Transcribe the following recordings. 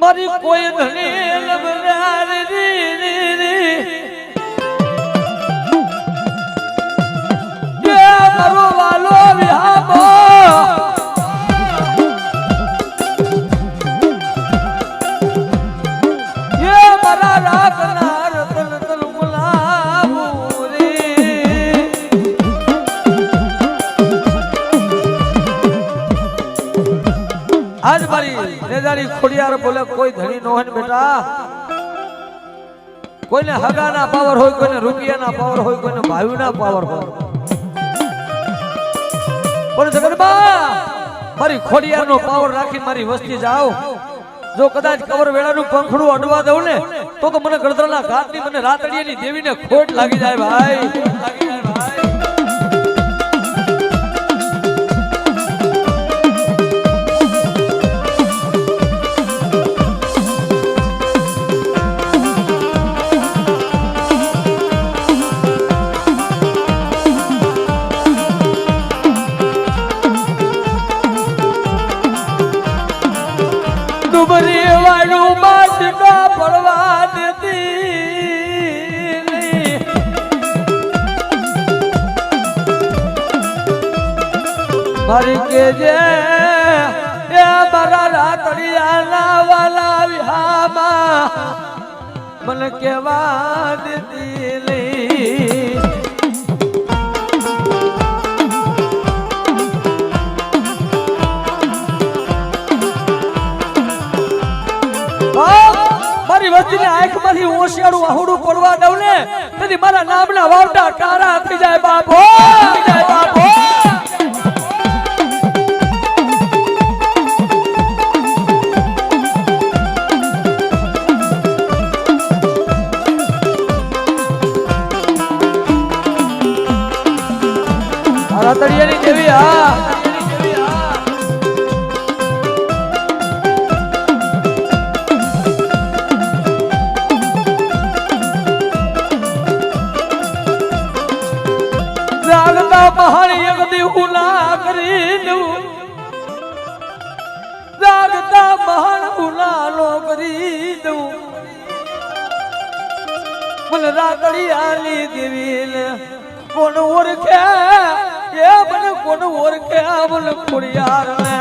મારી કોઈ ધણી લબનાર રી કે મારો વાલો વિહામો એ મારા રાખનાર તન તન ગુલાબો રે આજ મારી નેજારી ખોડિયાર બોલે કોઈ ધણી નો હોય બેટા કોઈને હગાના પાવર હોય કોઈને રૂપિયાના પાવર હોય કોઈને ભાઈના પાવર હોય પણ જગતમાં મારી ખોડિયારનો પાવર રાખી મારી વસ્તી જાઓ જો કદાચ કવર વેળાનું પંખડું અડવા દઉં ને તો મને ગળતરના ઘાટની મને રાતડીયાની દેવીને ખોટ લાગી જાય ભાઈ લાગી જાય ભાઈ ડુબરી વાળું બાજકા પડવા દેતી મારી કે જે એ મારા રાતડિયાના વાલા વિહામાં મને કેવા દેતી મારી વસ્તીને આંખમાંથી ઓશિયાળું આહુડું પડવા દઉં ને તેથી મારા નામના વાવટા કારા થઈ જાય બાપો થઈ જાય બાપો મારા તળિયાની દેવી હા મહાણી એક દીવના કરી દઉં જાગતા મહાન ઉલાલો કરી દઉં મને રાતડિયાની દેવીને કોણ ઓળખે એ મને કોણ ઓળખે મને ખોડિયાર ને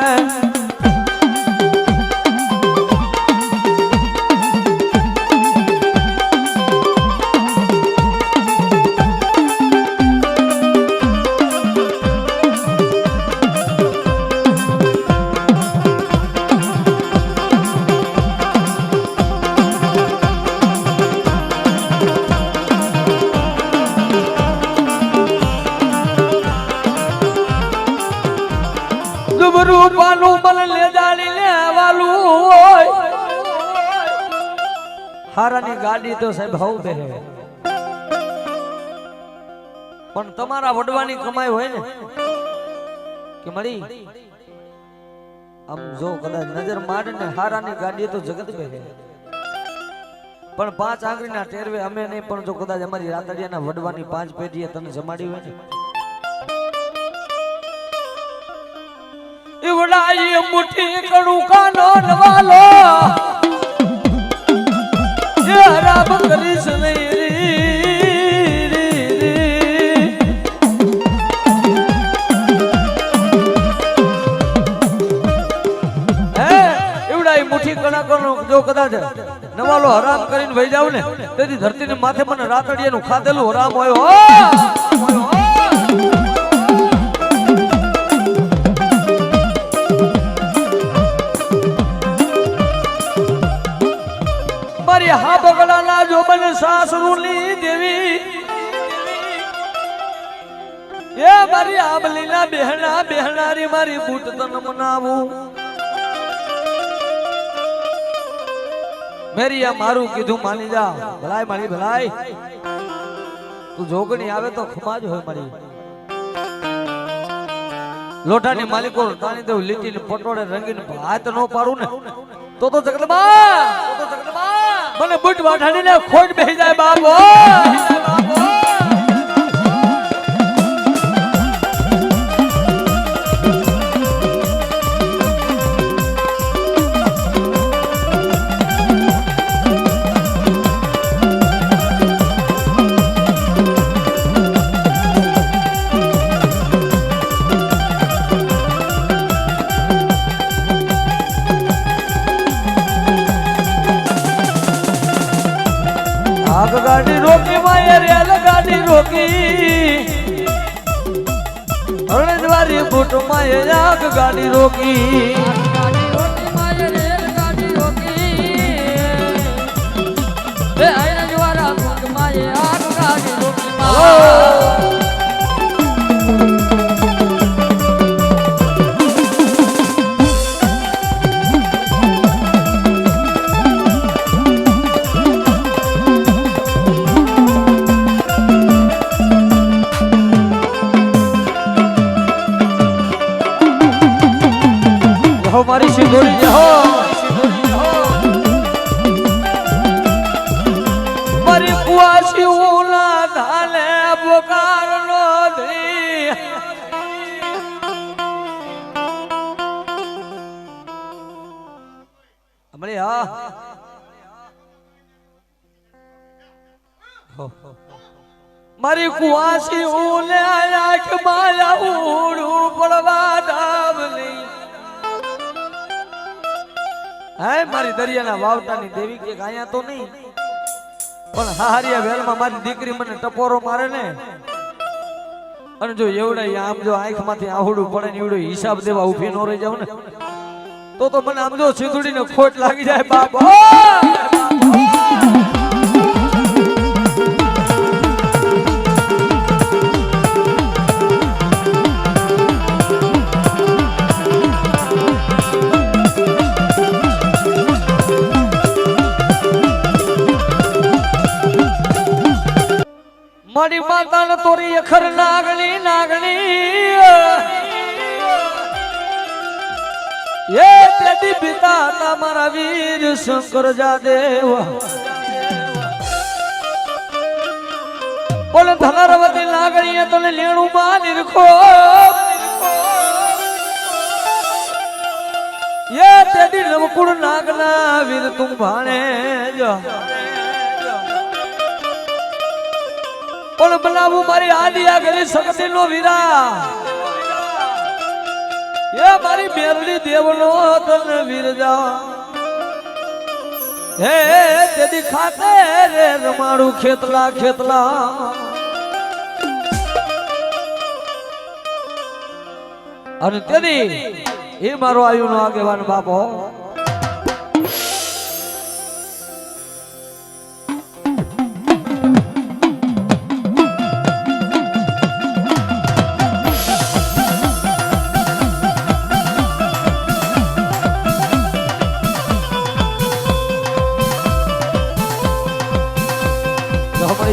રૂપાનું બલ લે જાણી લે વાલું હોય હારાની ગાડી તો સાહેબ હવ બેહે પણ તમારા વડવાની કમાઈ હોય ને કે મળી આમ જો કદાચ નજર મારે ને હારાની ગાડી તો જગત બેહે પણ 5 આંગળીના ટેરવે અમે નહીં પણ જો કદાચ અમારી રાતડિયાના વડવાની 5 પેઢીએ તને જમાડી હોય ને इवड़ाई मुट्ठी कड़ू का नो नवालो ये राम कृष्ण इवड़ाई मुट्ठी कड़ा करो जो कदाच नवालो हराम કરીને વઈ જાવ ને તેથી ધરતીને માથે મને રાતડિયાનું ખાધેલું હરામ હોય હા બગડાના જો બને સાસરુની દેવી એ મારી આબલીના બહેના બહેનારી મારી બૂટ તન મનાવું મેરી આ મારું કીધું માની જા ભલાઈ મારી ભલાઈ તું જોગણી આવે તો ખમા જ હોય મારી લોટાની માલિકો તાની દેવ લીટીને પટોળે રંગીને હાથ નો પાડું ને તો જગદંબા મને બુટ વાઠાડીને ખોટ બેહી જાય બાપો રણજવારી બૂટ માં આગ ગાડી રોકી મારી સિંદૂરી જહો મારી કુવાસી ઉલા ધાલે બોકાર નો ધી અમરે હા મારી કુવાસી ઉલે આંખ માયા ઉડું પડવા ડાબલી હાય મારી દરિયાના વાવટાની દેવી કે આયા તો નહીં પણ હારિયા વેલમાં મારી દીકરી મને ટપોરો મારે ને અને જો એવડા આમ જો આંખમાંથી આહુડું પડે ને એવડો હિસાબ દેવા ઊભી ન રહી જાવ ને તો મને આમ જો સિંધુડીને ખોટ લાગી જાય બાપ મારી માતા ને તોરી અખર નાગણી નાગણી એ તેદી પિતા તા મારા વીર શંકર જાદેવ બોલ ધનરવતી નાગણી તને લેણું માં નિરખો એ તેદી નવકુળ નાગના વીર તું ભાણે જો બનાવું મારી આદિયા ગરી શક્તિ નો વીરા એ મારી મેરડી દેવનો તન વીર જા હે તેદી ખાતે રે રમાડું ખેતલા ખેતલા અને તેદી એ મારો આયુનો આગેવાન બાપો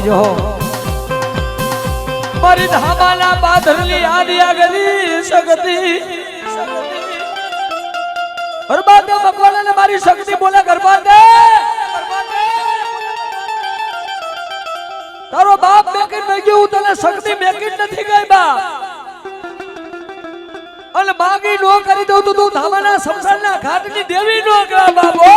જો મારી ધામાના બાધરલી આદિયા ગલી શક્તિ ગરબાદે ભગવાન ને મારી શક્તિ બોલે ગરબાદે તારો બાપ મેકીન મે ગયું તને શક્તિ મેકીન નથી ગઈ બાપ અને માગી નો કરી દઉં તો તું ધામાના શમશાનના ઘાટની દેવી નો ગા બાબો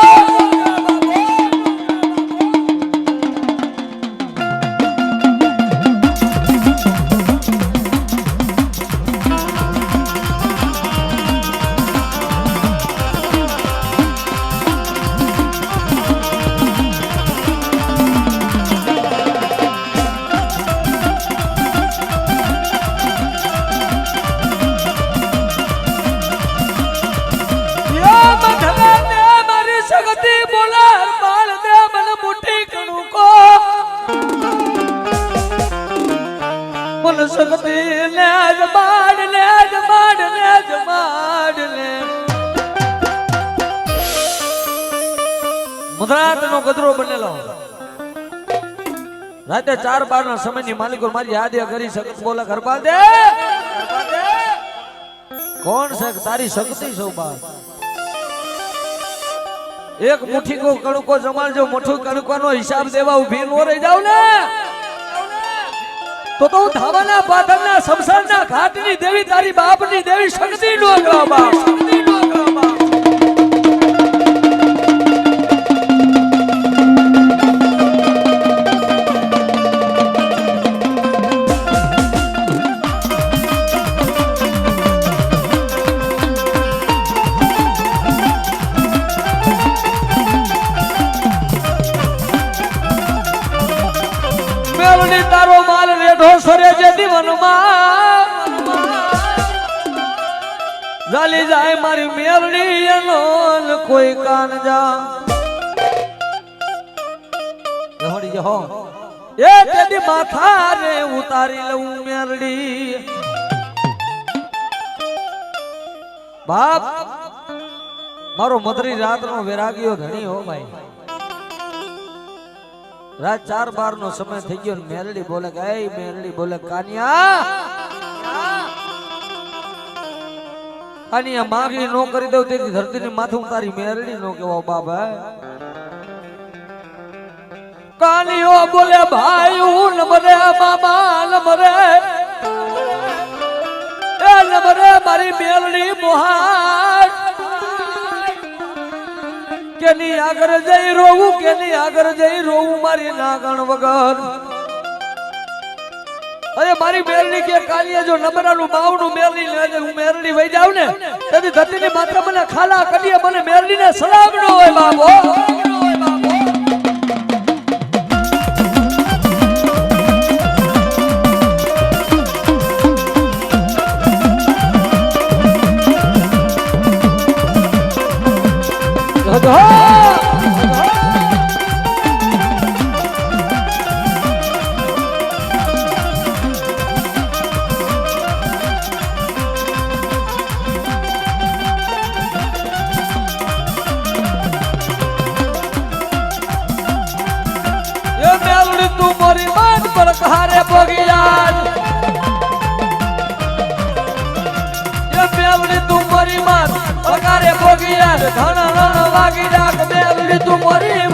શક્તિ ને જમાડ લે જમાડ લે જમાડ લે મુદ્રાત નો ગદરો બનેલો રાતે 4-12 ના સમયની માલિકો મારી યાદ કરી શક્તિ બોલે ગરબા દે કોણ છે તારી શક્તિ છો બા એક મુઠ્ઠી કો કણકો જમાડજો મોઠું કણકોનો હિસાબ દેવા ઊભી નો રહી જાવ ને તો ધાવાના પાથરના શમશાનના ઘાટની દેવી તારી બાપની દેવી શક્તિ નો ગવા બાપ શક્તિ નો ગવા બાપ મેલડી તારો માલ રેઢો સરે જે દીવનમાં જાલી જાય મારી મેરડી એનો ને કોઈ કાન જા હોડી હો એ તેદી માથા રે ઉતારી લઉં મેરડી બાપ મારો મધરી રાતનો વેરાગ્યો ધણી હો ભાઈ રાત 4:12 નો સમય થઈ ગયો ને મેરડી બોલે કે એ મેરડી બોલે કાનિયા માગી નો કરી દઉં તેથી ધરતીની માથું તારી મેરડી નો કેવો બાબા કાનિયો બોલે ભાઈ હું નમરે મામા નમરે એ નમરે મારી મેરડી મોહાર કેની આગળ જઈ રોવું કેની આગળ જઈ રોવું મારી નાગણ વગર અરે મારી મેરડી કે કાલિયા જો નબરાનું બાવનું મેરડી લે હું મેરડી વઈ જાવ ને તેથી ધરતીની માત્ર મને ખાલા કડીએ મને મેરડીને સલામ ન હોય બાબો હારે ભોગિયાન એ મેલડી તું મરી માર પગારે ભોગિયાન ધણ રણ વાગી રાખ મેલડી તું મરી